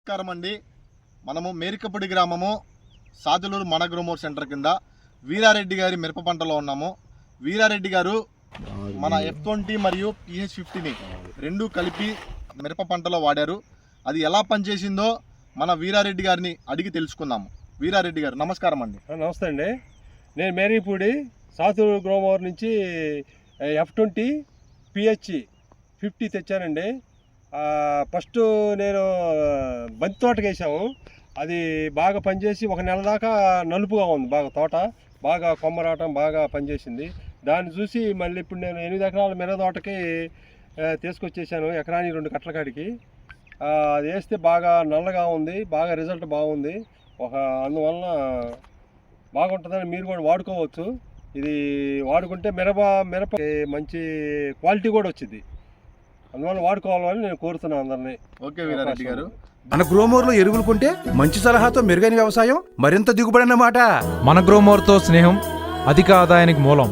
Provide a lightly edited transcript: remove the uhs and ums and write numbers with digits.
నమస్కారం అండి. మనము మేరికపూడి గ్రామము సాదులూరు మన గ్రోమోర్ సెంటర్ కింద వీరారెడ్డి గారి మిరప పంటలో ఉన్నాము. వీరారెడ్డి గారు మన F20 మరియు PH50ని రెండు కలిపి మిరప పంటలో వాడారు. అది ఎలా పనిచేసిందో మన వీరారెడ్డి గారిని అడిగి తెలుసుకుందాము. వీరారెడ్డి గారు నమస్కారం అండి. నమస్తే అండి. నేను మేరీపూడి సాదులూరు గ్రోమోర్ నుంచి F20 PH50 తెచ్చానండి. ఫస్ట్ నేను బంతి తోటకి వేసాము. అది బాగా పనిచేసి ఒక నెల దాకా నలుపుగా ఉంది, బాగా తోట బాగా కొమ్మ రావటం బాగా పనిచేసింది. దాన్ని చూసి మళ్ళీ ఇప్పుడు నేను 8 ఎకరాల మిరప తోటకి తీసుకొచ్చేసాను, ఎకరానికి 2 కట్టల కాడికి. అది వేస్తే బాగా నల్లగా ఉంది, బాగా రిజల్ట్ బాగుంది. అందువలన బాగుంటుందని మీరు కూడా వాడుకోవచ్చు. ఇది వాడుకుంటే మిరప మంచి క్వాలిటీ కూడా వచ్చింది. అందువల్ల వాడుకోవాలని నేను కోరుతున్నాను అందరినీ. ఓకే వీరారెడ్డి గారు. మన గ్రోమోర్లో ఎరువులు కొంటే మంచి సలహాతో మెరుగైన వ్యవసాయం మరింత దిగుబడి అన్నమాట. మన గ్రోమోర్తో స్నేహం అధిక ఆదాయానికి మూలం.